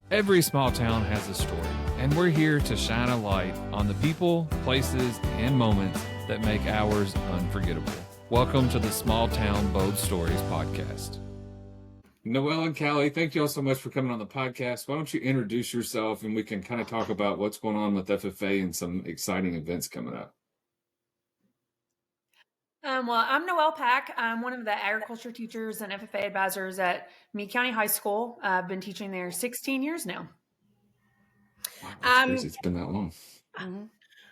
Every small town has a story, and we're here to shine a light on the people, places, and moments that make ours unforgettable. Welcome to the Small Town Bold Stories podcast. Noel and Callie, thank you all so much for coming on the podcast. Why don't you introduce yourself and we can kind of talk about what's going on with FFA and some exciting events coming up. Well, I'm Noel Pack. I'm one of the agriculture teachers and FFA advisors at Meade County High School. I've been teaching there 16 years now. Wow, that's crazy. It's been that long.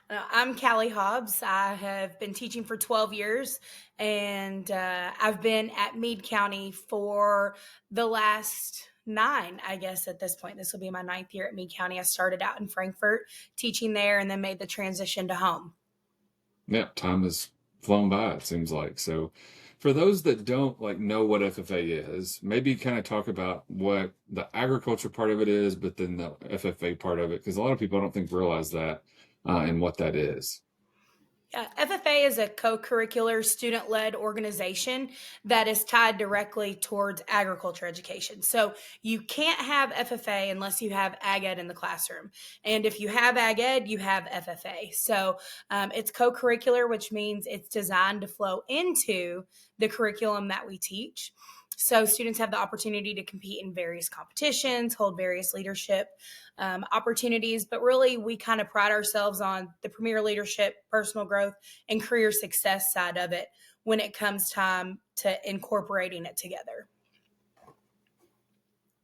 I'm Callie Hobbs. I have been teaching for 12 years, and I've been at Meade County for the last 9, I guess, at this point. This will be my 9th year at Meade County. I started out in Frankfort teaching there and then made the transition to home. Yeah, time has flown by, it seems like. So for those that don't know what FFA is, maybe kind of talk about what the agriculture part of it is, but then the FFA part of it, because a lot of people I don't think realize that and what that is. Yeah, FFA is a co-curricular student-led organization that is tied directly towards agriculture education. So you can't have FFA unless you have ag ed in the classroom. And if you have ag ed, you have FFA. So it's co-curricular, which means it's designed to flow into the curriculum that we teach. So students have the opportunity to compete in various competitions, hold various leadership opportunities, but really we kind of pride ourselves on the premier leadership, personal growth, and career success side of it when it comes time to incorporating it together.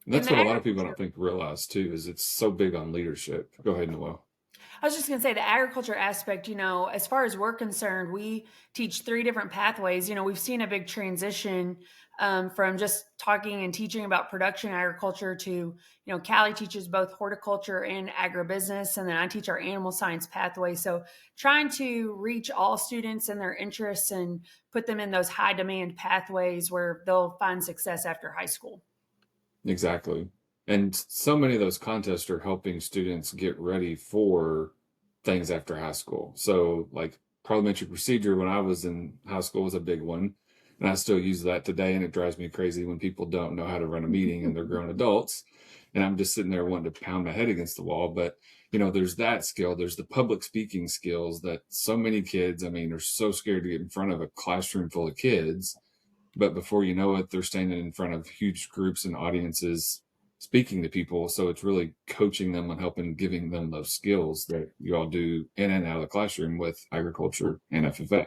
That's what a lot of people I don't think realize too, is it's so big on leadership. Go ahead, Noel. I was just going to say the agriculture aspect, as far as we're concerned, we teach 3 different pathways. We've seen a big transition from just talking and teaching about production agriculture to, Callie teaches both horticulture and agribusiness, and then I teach our animal science pathway. So trying to reach all students and their interests and put them in those high demand pathways where they'll find success after high school. Exactly. And so many of those contests are helping students get ready for things after high school. So parliamentary procedure when I was in high school was a big one. And I still use that today. And it drives me crazy when people don't know how to run a meeting and they're grown adults. And I'm just sitting there wanting to pound my head against the wall. But, there's that skill. There's the public speaking skills that so many kids, are so scared to get in front of a classroom full of kids. But before you know it, they're standing in front of huge groups and audiences speaking to people. So it's really coaching them and helping, giving them those skills that you all do in and out of the classroom with agriculture and FFA.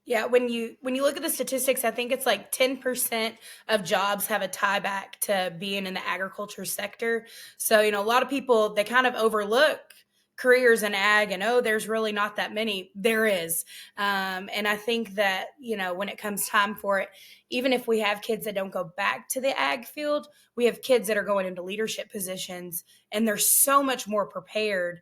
Yeah, when you look at the statistics, I think it's 10% of jobs have a tie back to being in the agriculture sector. So, a lot of people, they kind of overlook careers in ag and, there's really not that many. There is. And I think that, when it comes time for it, even if we have kids that don't go back to the ag field, we have kids that are going into leadership positions and they're so much more prepared.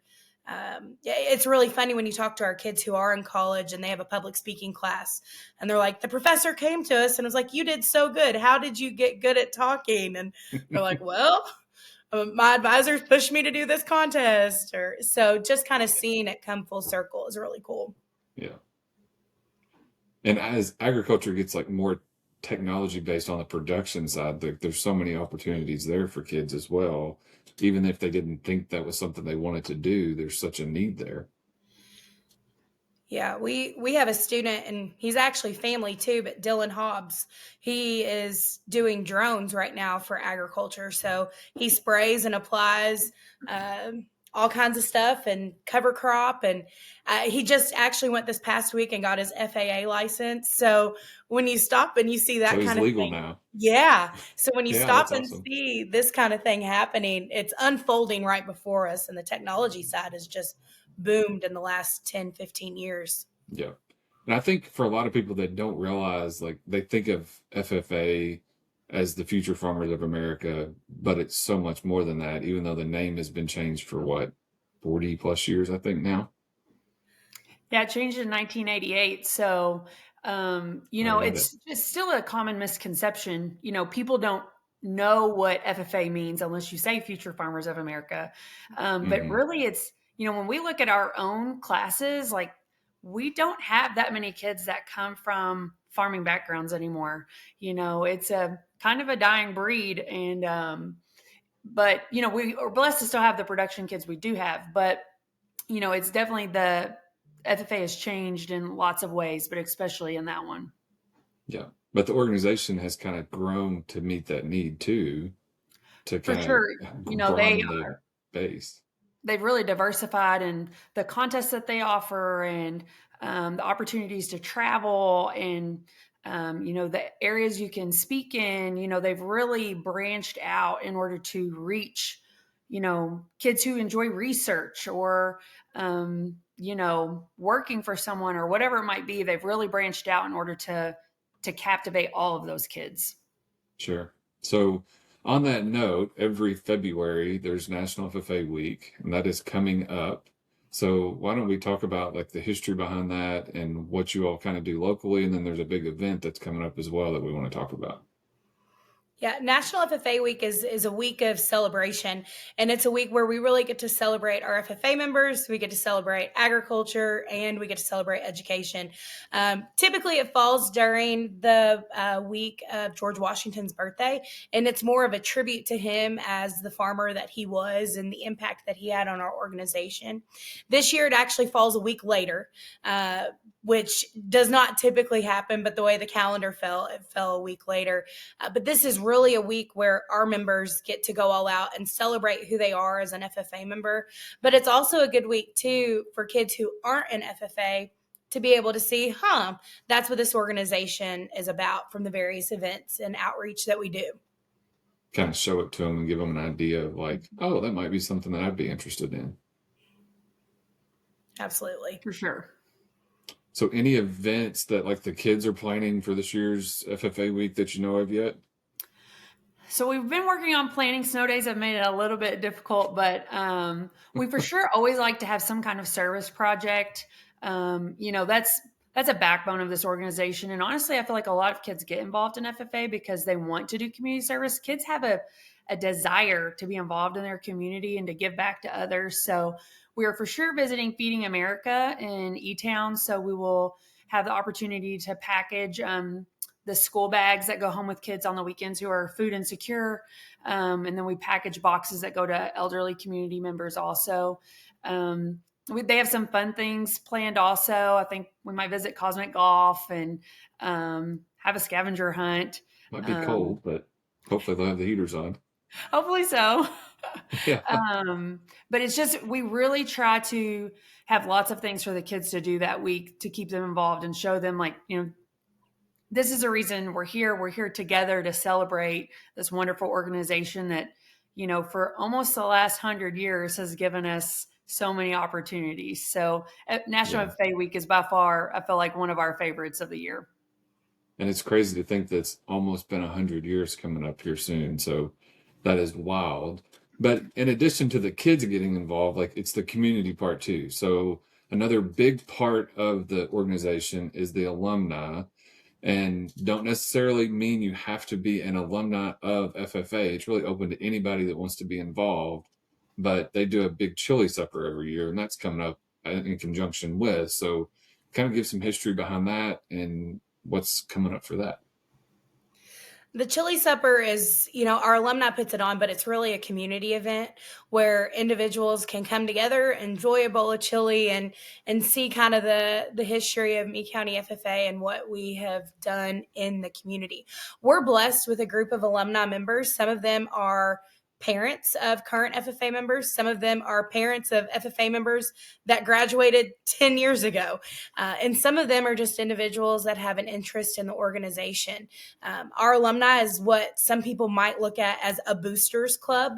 It's really funny when you talk to our kids who are in college and they have a public speaking class and they're like, the professor came to us and was like, you did so good. How did you get good at talking? And they're like, well, my advisors pushed me to do this contest. So just kind of seeing it come full circle is really cool. Yeah. And as agriculture gets more technology based on the production side, there's so many opportunities there for kids as well. Even if they didn't think that was something they wanted to do, there's such a need there. Yeah, we have a student, and he's actually family too, but Dylan Hobbs, he is doing drones right now for agriculture. So he sprays and applies all kinds of stuff and cover crop. And he just actually went this past week and got his FAA license. So when you stop and you see that so kind of legal thing, now. Yeah. So when you stop and awesome. see this kind of thing happening, it's unfolding right before us. And the technology side has just boomed in the last 10, 15 years. Yeah. And I think for a lot of people that don't realize, they think of FFA as the future farmers of America, but it's so much more than that, even though the name has been changed for 40 plus years, I think now. Yeah, it changed in 1988. So, it's still a common misconception. People don't know what FFA means unless you say Future Farmers of America. But really it's, when we look at our own classes, we don't have that many kids that come from farming backgrounds anymore. It's a kind of a dying breed. And but, we are blessed to still have the production kids we do have, but, it's definitely the FFA has changed in lots of ways, but especially in that one. Yeah. But the organization has kind of grown to meet that need too, to For kind sure. of They broaden the base. they've really diversified in the contests that they offer and the opportunities to travel and the areas you can speak in. They've really branched out in order to reach kids who enjoy research or working for someone or whatever it might be. They've really branched out in order to captivate all of those kids. Sure. So, on that note, every February there's National FFA Week, and that is coming up. So, why don't we talk about like the history behind that and what you all kind of do locally, and then there's a big event that's coming up as well that we want to talk about. Yeah, National FFA Week is a week of celebration, and it's a week where we really get to celebrate our FFA members. We get to celebrate agriculture, and we get to celebrate education. Typically, it falls during the week of George Washington's birthday, and it's more of a tribute to him as the farmer that he was and the impact that he had on our organization. This year, it actually falls a week later, which does not typically happen, but the way the calendar fell, it fell a week later. But this is really a week where our members get to go all out and celebrate who they are as an FFA member. But it's also a good week, too, for kids who aren't an FFA to be able to see, that's what this organization is about from the various events and outreach that we do. Kind of show it to them and give them an idea of like, oh, that might be something that I'd be interested in. Absolutely. For sure. So any events that like the kids are planning for this year's FFA week that you know of yet? So we've been working on planning. Snow days have made it a little bit difficult, but we for sure always like to have some kind of service project. That's a backbone of this organization. And honestly, I feel like a lot of kids get involved in FFA because they want to do community service. Kids have a desire to be involved in their community and to give back to others. So we are for sure visiting Feeding America in E-Town. So we will have the opportunity to package the school bags that go home with kids on the weekends who are food insecure. And then we package boxes that go to elderly community members also. They have some fun things planned also. I think we might visit Cosmic Golf and have a scavenger hunt. Might be cold, but hopefully they'll have the heaters on. Hopefully so. Yeah. But it's just, we really try to have lots of things for the kids to do that week to keep them involved and show them like, this is a reason we're here. We're here together to celebrate this wonderful organization that, for almost the last 100 years has given us so many opportunities. So National FFA Week is by far, I feel like, one of our favorites of the year. And it's crazy to think that's almost been 100 years coming up here soon. So that is wild. But in addition to the kids getting involved, like it's the community part too. So another big part of the organization is the alumni, and don't necessarily mean you have to be an alumni of FFA. It's really open to anybody that wants to be involved, but they do a big chili supper every year, and that's coming up in conjunction with. So kind of give some history behind that and what's coming up for that. The chili supper is, our alumni puts it on, but it's really a community event where individuals can come together, enjoy a bowl of chili, and see kind of the history of Meade County FFA and what we have done in the community. We're blessed with a group of alumni members. Some of them are parents of current FFA members. Some of them are parents of FFA members that graduated 10 years ago. And some of them are just individuals that have an interest in the organization. Our alumni is what some people might look at as a boosters club,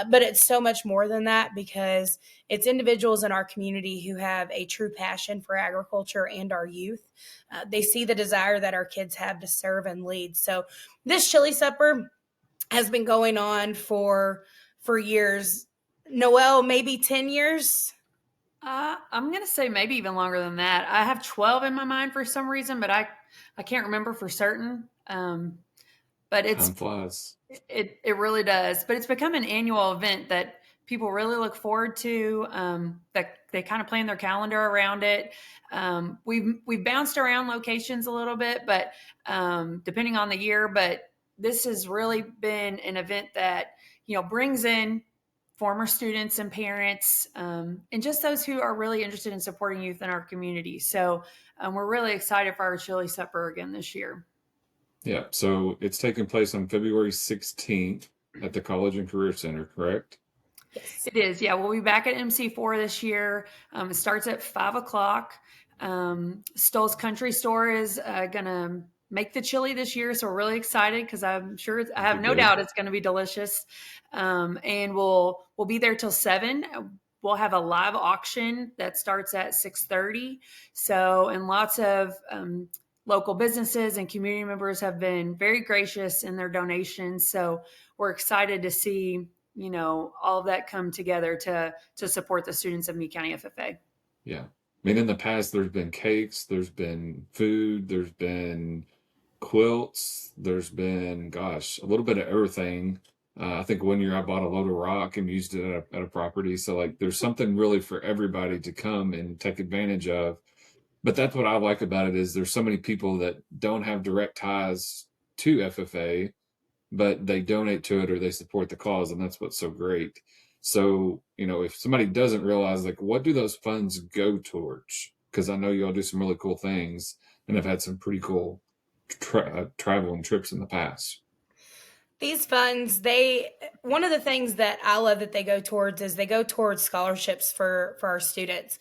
but it's so much more than that because it's individuals in our community who have a true passion for agriculture and our youth. They see the desire that our kids have to serve and lead. So this chili supper has been going on for years. Noel, maybe 10 years? I'm going to say maybe even longer than that. I have 12 in my mind for some reason, but I can't remember for certain. But Time flies. It really does. But it's become an annual event that people really look forward to, that they kind of plan their calendar around it. We've bounced around locations a little bit, but depending on the year, but this has really been an event that brings in former students and parents, and just those who are really interested in supporting youth in our community. So we're really excited for our chili supper again this year. Yeah. So it's taking place on February 16th at the College and Career Center, correct? Yes. It is. Yeah. We'll be back at MC4 this year. It starts at 5 o'clock. Stoll's Country Store is going to make the chili this year. So we're really excited because I have no doubt it's going to be delicious. And we'll be there till 7. We'll have a live auction that starts at 6:30. So, and lots of local businesses and community members have been very gracious in their donations. So we're excited to see, all of that come together to support the students of Meade County FFA. Yeah. I mean, in the past, there's been cakes, there's been food, there's been quilts, there's been, gosh, a little bit of everything. I think one year I bought a load of rock and used it at a property. So, like, there's something really for everybody to come and take advantage of. But that's what I like about it is there's so many people that don't have direct ties to FFA, but they donate to it or they support the cause, and that's what's so great. So, if somebody doesn't realize, like, what do those funds go towards? Because I know you all do some really cool things and have had some pretty cool traveling trips in the past. These funds, one of the things that I love that they go towards is they go towards scholarships for our students.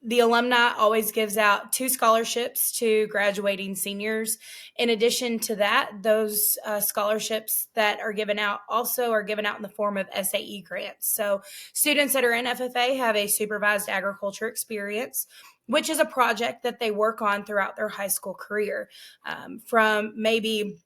The alumni always gives out 2 scholarships to graduating seniors. In addition to that, those scholarships that are given out also are given out in the form of SAE grants. So students that are in FFA have a supervised agriculture experience, which is a project that they work on throughout their high school career, from maybe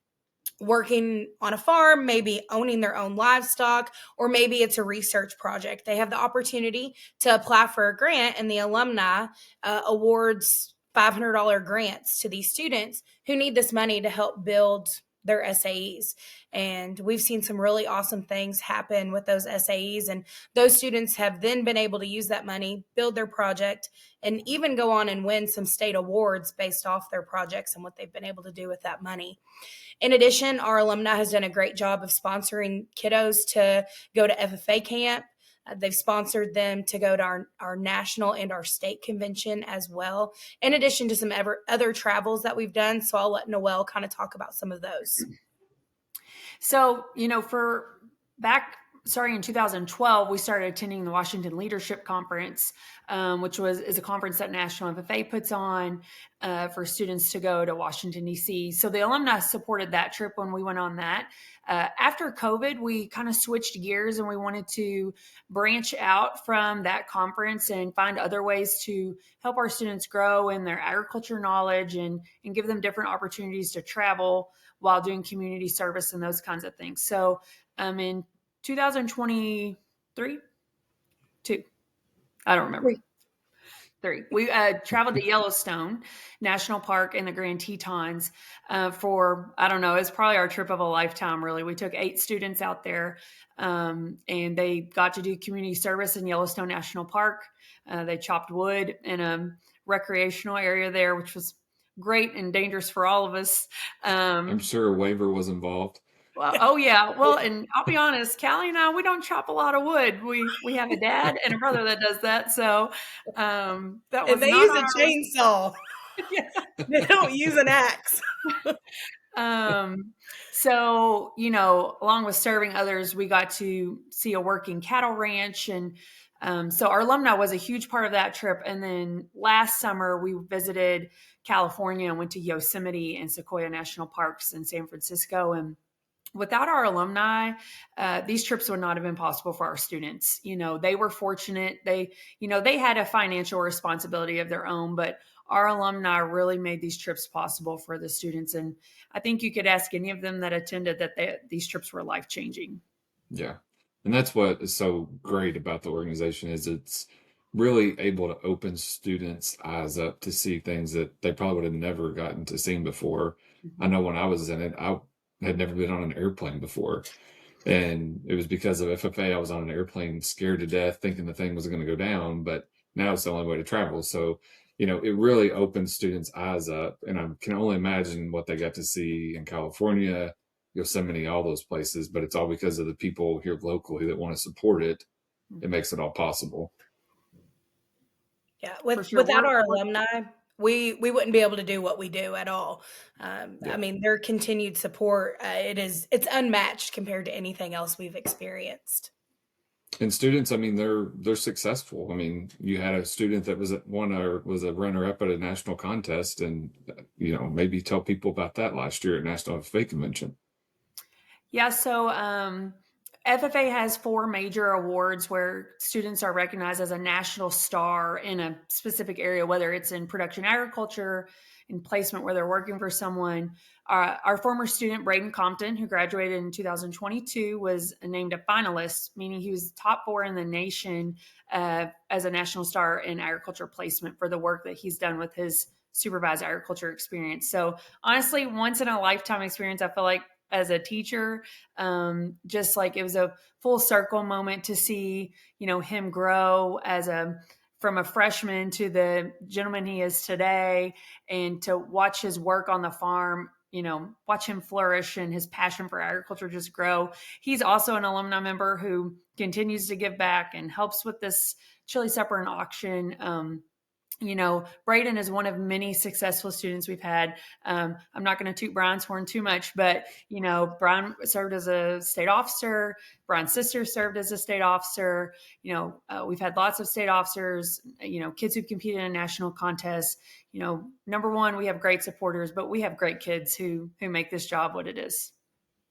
working on a farm, maybe owning their own livestock, or maybe it's a research project. They have the opportunity to apply for a grant, and the alumni awards $500 grants to these students who need this money to help build their SAEs. And we've seen some really awesome things happen with those SAEs. And those students have then been able to use that money, build their project, and even go on and win some state awards based off their projects and what they've been able to do with that money. In addition, our alumni has done a great job of sponsoring kiddos to go to FFA camp. They've sponsored them to go to our national and our state convention as well, in addition to some other travels that we've done. So I'll let Noel kind of talk about some of those. So, starting in 2012, we started attending the Washington Leadership Conference, which is a conference that National FFA puts on for students to go to Washington, D.C. So the alumni supported that trip when we went on that. After COVID, we kind of switched gears and we wanted to branch out from that conference and find other ways to help our students grow in their agriculture knowledge and give them different opportunities to travel while doing community service and those kinds of things. So in 2023, I don't remember. 3. We traveled to Yellowstone National Park in the Grand Tetons for, I don't know, it's probably our trip of a lifetime, really. We took 8 students out there and they got to do community service in Yellowstone National Park. They chopped wood in a recreational area there, which was great and dangerous for all of us. I'm sure a waiver was involved. Well, oh yeah. Well, and I'll be honest, Callie and I, we don't chop a lot of wood. We have a dad and a brother that does that. So that was. And they use a chainsaw. Yeah. They don't use an axe. So, along with serving others, we got to see a working cattle ranch. And so our alumni was a huge part of that trip. And then last summer, we visited California and went to Yosemite and Sequoia National Parks in San Francisco. And without our alumni, these trips would not have been possible for our students. They were fortunate. They had a financial responsibility of their own, but our alumni really made these trips possible for the students. And I think you could ask any of them that attended that these trips were life-changing. Yeah. And that's what is so great about the organization is it's really able to open students' eyes up to see things that they probably would have never gotten to see before. Mm-hmm. I know when I was in it, I had never been on an airplane before. And it was because of FFA, I was on an airplane scared to death, thinking the thing was going to go down, but now it's the only way to travel. So, it really opens students' eyes up. And I can only imagine what they got to see in California Yosemite, all those places, but it's all because of the people here locally that want to support it. It makes it all possible. Yeah, sure. without our alumni, we wouldn't be able to do what we do at all. I mean, their continued support, it's unmatched compared to anything else we've experienced. And students, I mean, they're successful. I mean, you had a student that was a runner-up at a national contest, and maybe tell people about that last year at National FFA convention. Yeah, so FFA has 4 major awards where students are recognized as a national star in a specific area, whether it's in production agriculture, in placement where they're working for someone. Our former student, Braden Compton, who graduated in 2022, was named a finalist, meaning he was top 4 in the nation as a national star in agriculture placement for the work that he's done with his supervised agriculture experience. So honestly, once in a lifetime experience, I feel like as a teacher, just like it was a full circle moment to see, him grow from a freshman to the gentleman he is today, and to watch his work on the farm, watch him flourish and his passion for agriculture just grow. He's also an alumni member who continues to give back and helps with this chili supper and auction. Braden is one of many successful students we've had. I'm not going to toot Brian's horn too much, but, Brian served as a state officer. Brian's sister served as a state officer. We've had lots of state officers, kids who've competed in national contests. Number one, we have great supporters, but we have great kids who make this job what it is.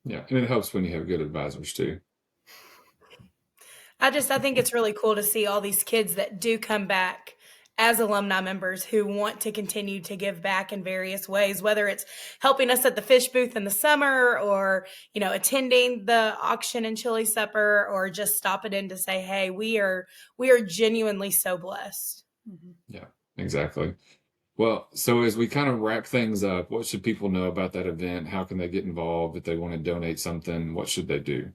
Yeah. And it helps when you have good advisors too. I think it's really cool to see all these kids that do come back as alumni members who want to continue to give back in various ways, whether it's helping us at the fish booth in the summer, or, attending the auction and chili supper, or just stopping in to say, hey, we are genuinely so blessed. Mm-hmm. Yeah, exactly. Well, so as we kind of wrap things up, what should people know about that event? How can they get involved? If they want to donate something, what should they do?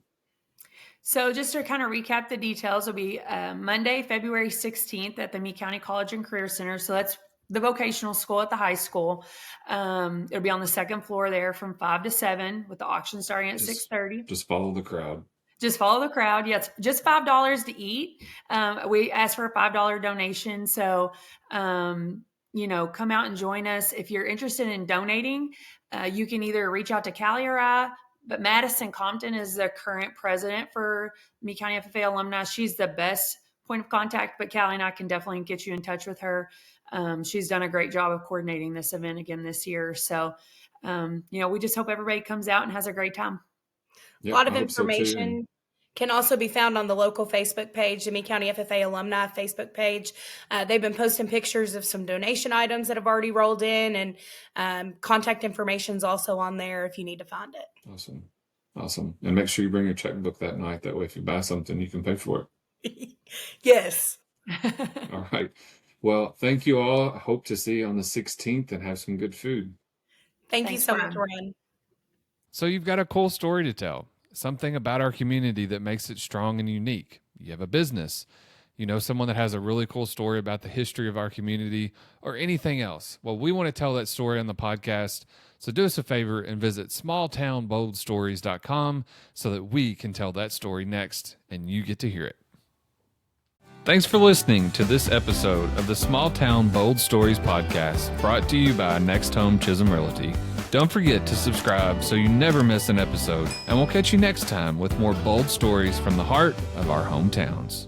So just to kind of recap the details, it'll be Monday, February 16th at the Meade County College and Career Center. So that's the vocational school at the high school. It'll be on the second floor there from 5 to 7 with the auction starting at 6:30. Just follow the crowd. Just follow the crowd. Yeah, it's just $5 to eat. We asked for a $5 donation. So, come out and join us. If you're interested in donating, you can either reach out to Callie or I. But Madison Compton is the current president for Meade County FFA alumni. She's the best point of contact, but Callie and I can definitely get you in touch with her. She's done a great job of coordinating this event again this year. So, we just hope everybody comes out and has a great time. Yep, a lot of information can also be found on the local Facebook page, the Meade County FFA Alumni Facebook page. They've been posting pictures of some donation items that have already rolled in, and contact information is also on there if you need to find it. Awesome. And make sure you bring your checkbook that night. That way, if you buy something, you can pay for it. Yes. All right. Well, thank you all. I hope to see you on the 16th and have some good food. Thanks you so much, Ryan. So you've got a cool story to tell. Something about our community that makes it strong and unique. You have a business, someone that has a really cool story about the history of our community or anything else. Well, we want to tell that story on the podcast. So do us a favor and visit smalltownboldstories.com so that we can tell that story next and you get to hear it. Thanks for listening to this episode of the Small Town Bold Stories podcast, brought to you by Next Home Chisholm Realty. Don't forget to subscribe so you never miss an episode, and we'll catch you next time with more bold stories from the heart of our hometowns.